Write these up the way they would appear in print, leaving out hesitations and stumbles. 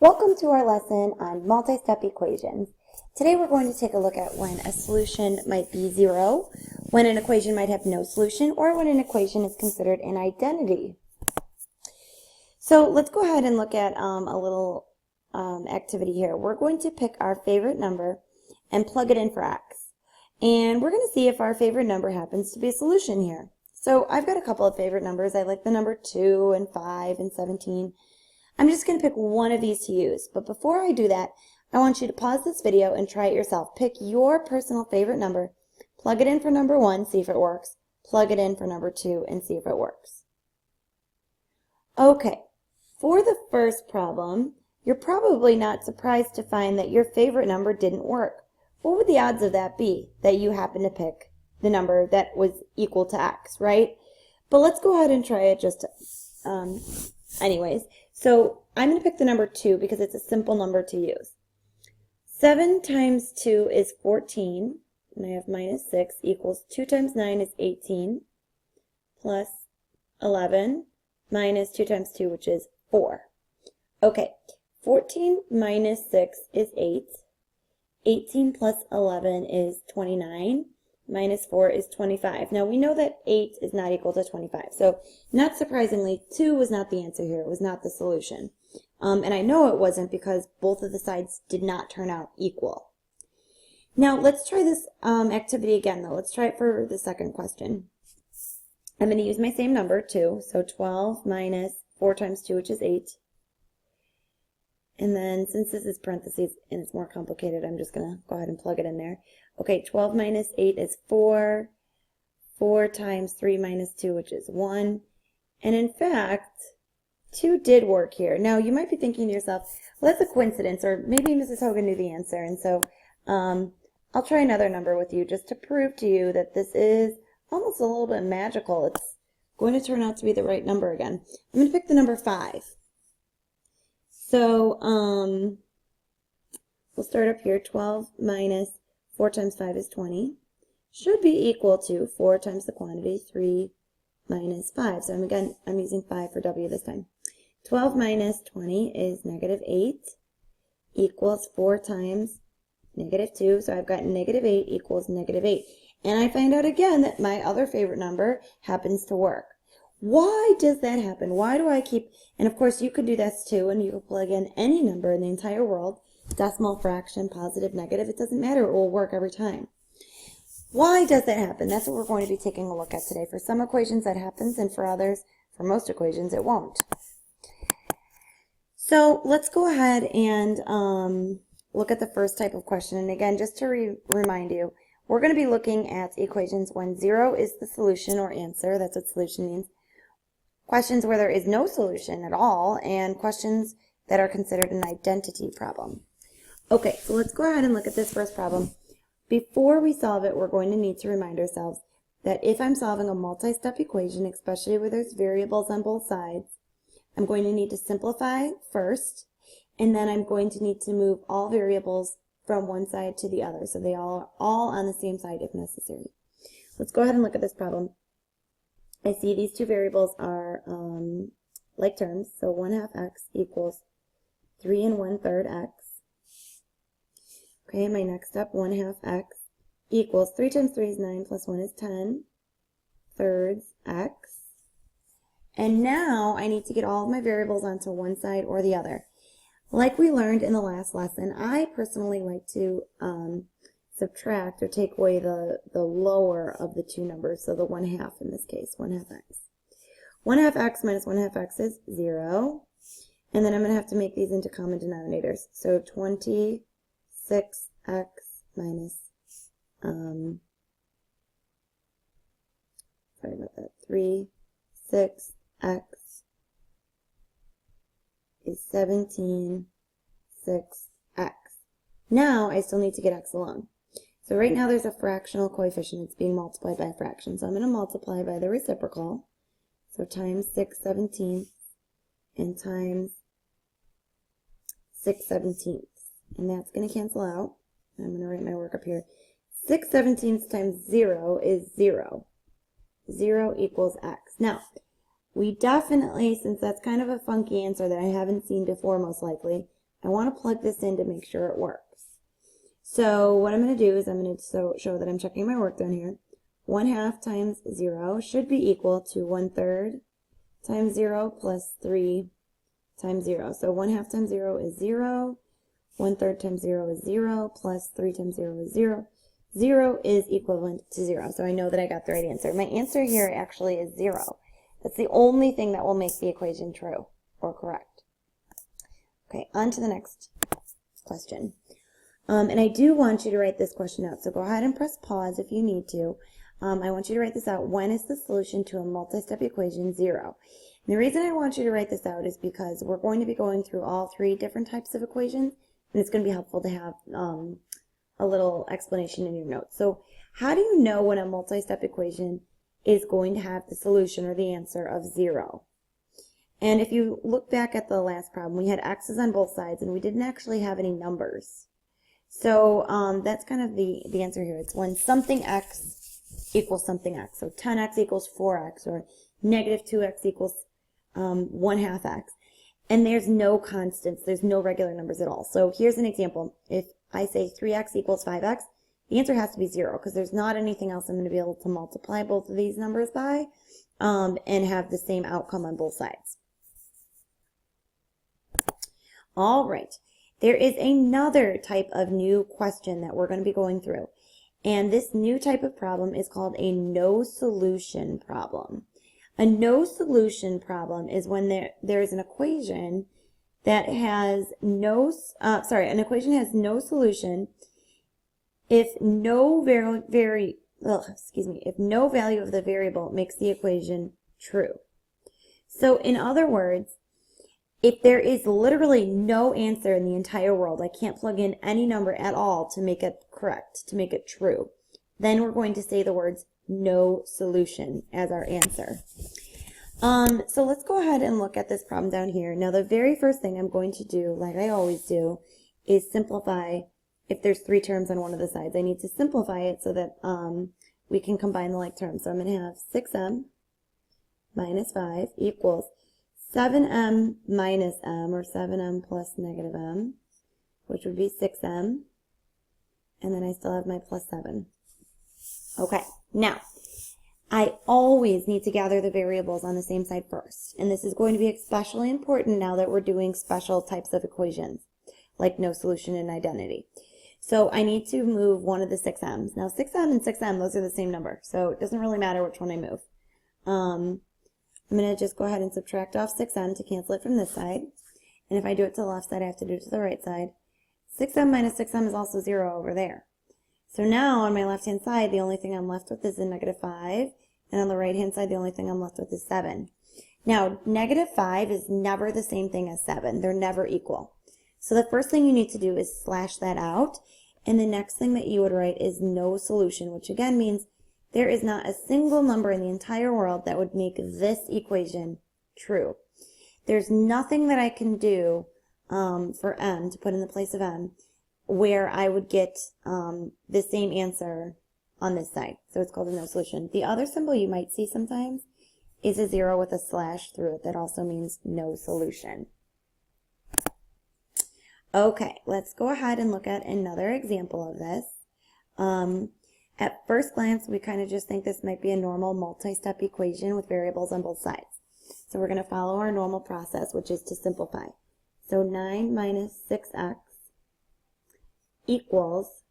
Welcome to our lesson on multi-step equations. Today we're going to take a look at when a solution might be zero, when an equation might have no solution, or when an equation is considered an identity. So let's go ahead and look at a little activity here. We're going to pick our favorite number and plug it in for x. And we're going to see if our favorite number happens to be a solution here. So I've got a couple of favorite numbers. I like the number 2 and 5 and 17. I'm just going to pick one of these to use, but before I do that, I want you to pause this video and try it yourself. Pick your personal favorite number, plug it in for number 1, see if it works, plug it in for number 2, and see if it works. Okay, for the first problem, you're probably not surprised to find that your favorite number didn't work. What would the odds of that be, that you happen to pick the number that was equal to x, right? But let's go ahead and try it just anyways. So I'm going to pick the number 2 because it's a simple number to use. 7 times 2 is 14, and I have minus 6 equals 2 times 9 is 18, plus 11 minus 2 times 2, which is 4. Okay, 14 minus 6 is 8. 18 plus 11 is 29. Minus 4 is 25. Now we know that 8 is not equal to 25. So not surprisingly, 2 was not the answer here. It was not the solution. And I know it wasn't because both of the sides did not turn out equal. Now let's try this activity again though. Let's try it for the second question. I'm going to use my same number, 2. So 12 minus 4 times 2, which is 8. And then since this is parentheses and it's more complicated, I'm just going to go ahead and plug it in there. Okay, 12 minus 8 is 4. 4 times 3 minus 2, which is 1. And in fact, 2 did work here. Now, you might be thinking to yourself, well, that's a coincidence, or maybe Mrs. Hogan knew the answer. And so I'll try another number with you just to prove to you that this is almost a little bit magical. It's going to turn out to be the right number again. I'm going to pick the number 5. So we'll start up here. 12 minus 4 times 5 is 20. Should be equal to 4 times the quantity, 3 minus 5. So I'm using 5 for W this time. 12 minus 20 is negative 8 equals 4 times negative 2. So I've got negative 8 equals negative 8. And I find out again that my other favorite number happens to work. Why does that happen? Why do I keep, and of course you could do this too, and you could plug in any number in the entire world, decimal, fraction, positive, negative, it doesn't matter, it will work every time. Why does that happen? That's what we're going to be taking a look at today. For some equations that happens, and for others, for most equations, it won't. So let's go ahead and look at the first type of question. And again, just to remind you, we're going to be looking at equations when 0 is the solution or answer. That's what solution means. Questions where there is no solution at all, and questions that are considered an identity problem. Okay, so let's go ahead and look at this first problem. Before we solve it, we're going to need to remind ourselves that if I'm solving a multi-step equation, especially where there's variables on both sides, I'm going to need to simplify first, and then I'm going to need to move all variables from one side to the other, so they are all on the same side if necessary. Let's go ahead and look at this problem. I see these two variables are like terms, so 1/2 x equals 3 1/3 x. Okay, my next step, 1/2 x equals 3 times 3 is 9 plus 1 is 10 thirds x. And now I need to get all of my variables onto one side or the other. Like we learned in the last lesson, I personally like to subtract or take away the lower of the two numbers, so the 1/2 in this case, 1/2 x. 1/2 x minus 1/2 x is 0. And then I'm going to have to make these into common denominators. So 26x minus, sorry about that, 6x is 17, 6x. Now I still need to get x alone. So right now there's a fractional coefficient. It's being multiplied by a fraction. So I'm going to multiply by the reciprocal. So times 6/17 and times 6/17. And that's going to cancel out. I'm going to write my work up here. 6/17 times 0 is 0. 0 equals x. Now, we definitely, since that's kind of a funky answer that I haven't seen before most likely, I want to plug this in to make sure it works. So what I'm going to do is I'm going to show that I'm checking my work down here. 1/2 times 0 should be equal to 1/3 times 0 plus 3 times 0. So 1/2 times 0 is 0. 1/3 times 0 is 0. Plus 3 times 0 is 0. 0 is equivalent to 0. So I know that I got the right answer. My answer here actually is 0. That's the only thing that will make the equation true or correct. Okay, on to the next question. And I do want you to write this question out. So go ahead and press pause if you need to. I want you to write this out. When is the solution to a multi-step equation 0? And the reason I want you to write this out is because we're going to be going through all 3 different types of equations, and it's going to be helpful to have a little explanation in your notes. So how do you know when a multi-step equation is going to have the solution or the answer of 0? And if you look back at the last problem, we had x's on both sides, and we didn't actually have any numbers. So that's kind of the answer here. It's when something x equals something x. So 10x equals 4x, or negative 2x equals 1/2 x. And there's no constants. There's no regular numbers at all. So here's an example. If I say 3x equals 5x, the answer has to be 0 because there's not anything else I'm going to be able to multiply both of these numbers by and have the same outcome on both sides. All right. There is another type of new question that we're going to be going through. And this new type of problem is called a no solution problem. A no solution problem is when there is an equation that has no, an equation has no solution if no if no value of the variable makes the equation true. So in other words, if there is literally no answer in the entire world, I can't plug in any number at all to make it correct, to make it true, then we're going to say the words no solution as our answer. So let's go ahead and look at this problem down here. Now the very first thing I'm going to do, like I always do, is simplify. If there's 3 terms on one of the sides, I need to simplify it so that we can combine the like terms. So I'm going to have 6m minus 5 equals 7m minus m, or 7m plus negative m, which would be 6m, and then I still have my plus 7. Okay, now, I always need to gather the variables on the same side first, and this is going to be especially important now that we're doing special types of equations, like no solution and identity. So I need to move one of the 6m's. Now 6m and 6m, those are the same number, so it doesn't really matter which one I move. I'm going to just go ahead and subtract off 6m to cancel it from this side. And if I do it to the left side, I have to do it to the right side. 6m minus 6m is also 0 over there. So now on my left-hand side, the only thing I'm left with is a negative 5. And on the right-hand side, the only thing I'm left with is 7. Now, negative 5 is never the same thing as 7. They're never equal. So the first thing you need to do is slash that out. And the next thing that you would write is no solution, which again means there is not a single number in the entire world that would make this equation true. There's nothing that I can do for m, to put in the place of m, where I would get the same answer on this side. So it's called a no solution. The other symbol you might see sometimes is a 0 with a slash through it. That also means no solution. Okay, let's go ahead and look at another example of this. At first glance, we kind of just think this might be a normal multi-step equation with variables on both sides. So we're going to follow our normal process, which is to simplify. So 9 minus 6x equals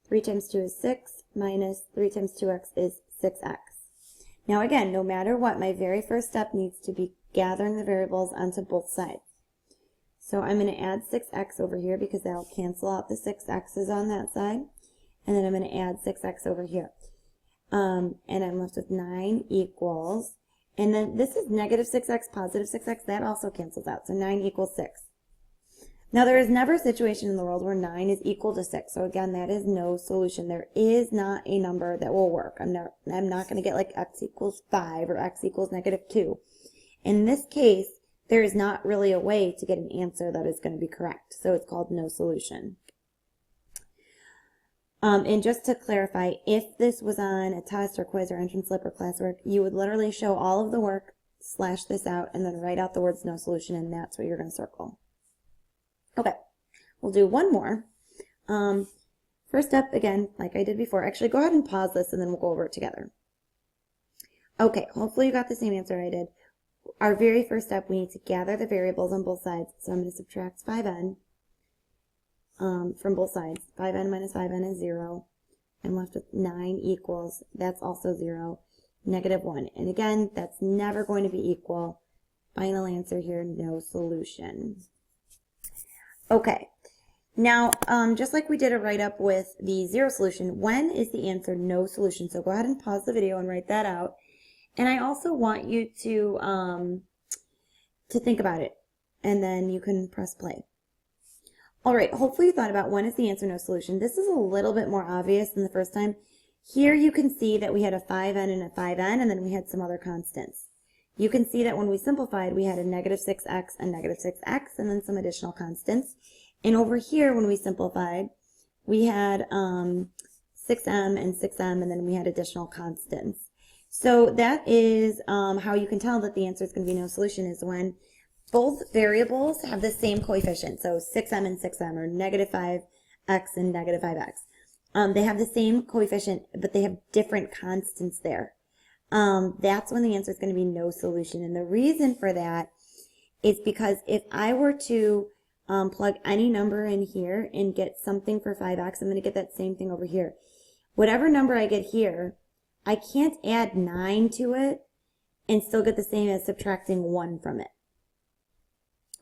3 times 2 is 6 minus 3 times 2x is 6x. Now again, no matter what, my very first step needs to be gathering the variables onto both sides. So I'm going to add 6x over here because that'll cancel out the 6x's on that side. And then I'm going to add 6x over here. And I'm left with 9 equals, and then this is negative 6x, positive 6x, that also cancels out. So 9 equals 6. Now there is never a situation in the world where 9 is equal to 6. So again, that is no solution. There is not a number that will work. I'm not going to get like x equals 5 or x equals negative 2. In this case, there is not really a way to get an answer that is going to be correct. So it's called no solution. And just to clarify, if this was on a test or quiz or entrance slip or classwork, you would literally show all of the work, slash this out, and then write out the words no solution, and that's what you're going to circle. Okay, we'll do one more. First step, again, like I did before, actually go ahead and pause this and then we'll go over it together. Okay, hopefully you got the same answer I did. Our very first step, we need to gather the variables on both sides. So I'm going to subtract 5n from both sides. 5n minus 5n is 0. I'm left with 9 equals, that's also 0, negative 1. And again, that's never going to be equal. Final answer here, no solution. Okay, now just like we did a write-up with the 0 solution, when is the answer no solution? So go ahead and pause the video and write that out. And I also want you to think about it, and then you can press play. All right, hopefully you thought about when is the answer no solution. This is a little bit more obvious than the first time. Here you can see that we had a 5n and a 5n, and then we had some other constants. You can see that when we simplified, we had a negative 6x and negative 6x, and then some additional constants. And over here, when we simplified, we had 6m and 6m, and then we had additional constants. So that is how you can tell that the answer is going to be no solution, is when both variables have the same coefficient. So 6m and 6m, or negative 5x and negative 5x. They have the same coefficient, but they have different constants there. That's when the answer is going to be no solution. And the reason for that is because if I were to plug any number in here and get something for 5x, I'm going to get that same thing over here. Whatever number I get here, I can't add 9 to it and still get the same as subtracting 1 from it.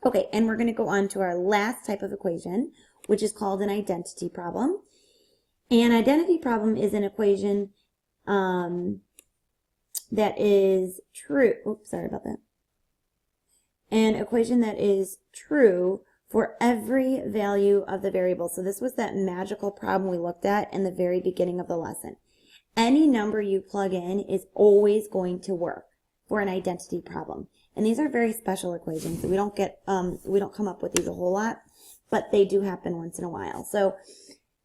Okay, and we're going to go on to our last type of equation, which is called an identity problem. An identity problem is an equation that is true. Oops, sorry about that. An equation that is true for every value of the variable. So this was that magical problem we looked at in the very beginning of the lesson. Any number you plug in is always going to work for an identity problem. And these are very special equations. We don't come up with these a whole lot, but they do happen once in a while. So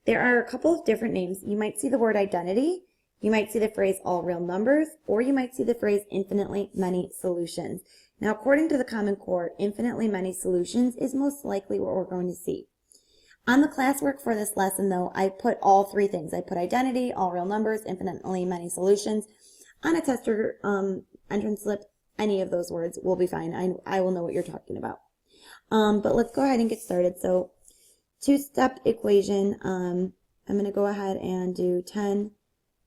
there are a couple of different names. You might see the word identity, you might see the phrase all real numbers, or you might see the phrase infinitely many solutions. Now, according to the Common Core, infinitely many solutions is most likely what we're going to see. On the classwork for this lesson, though, I put all three things. I put identity, all real numbers, infinitely many solutions. On a tester entrance slip, any of those words will be fine. I will know what you're talking about. But let's go ahead and get started. So, two-step equation, I'm going to go ahead and do 10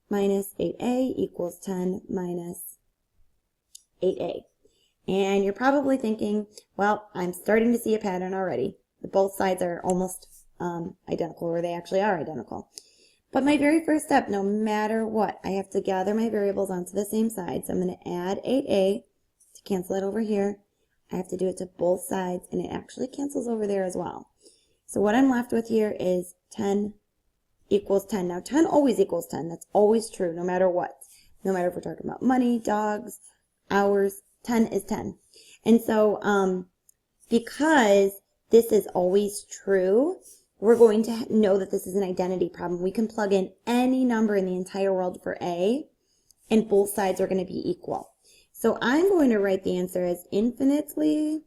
minus 8a equals 10 minus 8a. And you're probably thinking, well, I'm starting to see a pattern already. Both sides are almost identical, or they actually are identical. But my very first step, no matter what, I have to gather my variables onto the same side. So I'm going to add 8a to cancel it over here. I have to do it to both sides, and it actually cancels over there as well. So what I'm left with here is 10 equals 10. Now 10 always equals 10. That's always true, no matter what. No matter if we're talking about money, dogs, hours, 10 is 10. And so because this is always true, we're going to know that this is an identity problem. We can plug in any number in the entire world for a, and both sides are going to be equal. So I'm going to write the answer as infinitely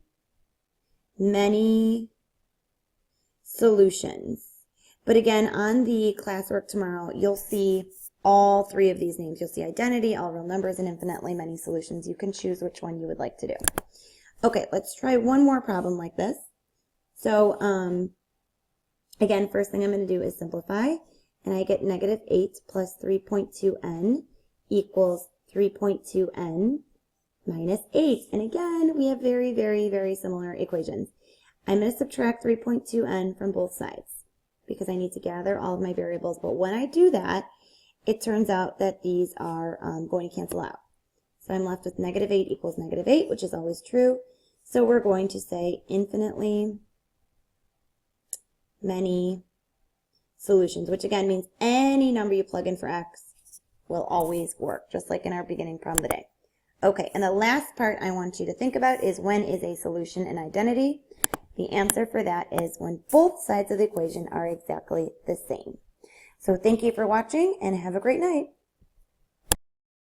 many solutions. But again, on the classwork tomorrow, you'll see all three of these names. You'll see identity, all real numbers, and infinitely many solutions. You can choose which one you would like to do. Okay, let's try one more problem like this. So, again, first thing I'm going to do is simplify, and I get negative 8 plus 3.2n equals 3.2n minus 8. And again, we have very, very, very similar equations. I'm going to subtract 3.2n from both sides because I need to gather all of my variables. But when I do that, it turns out that these are going to cancel out. So I'm left with negative 8 equals negative 8, which is always true. So we're going to say infinitely many solutions, which again means any number you plug in for x will always work, just like in our beginning problem today. Okay, and the last part I want you to think about is when is a solution an identity? The answer for that is when both sides of the equation are exactly the same. So thank you for watching and have a great night.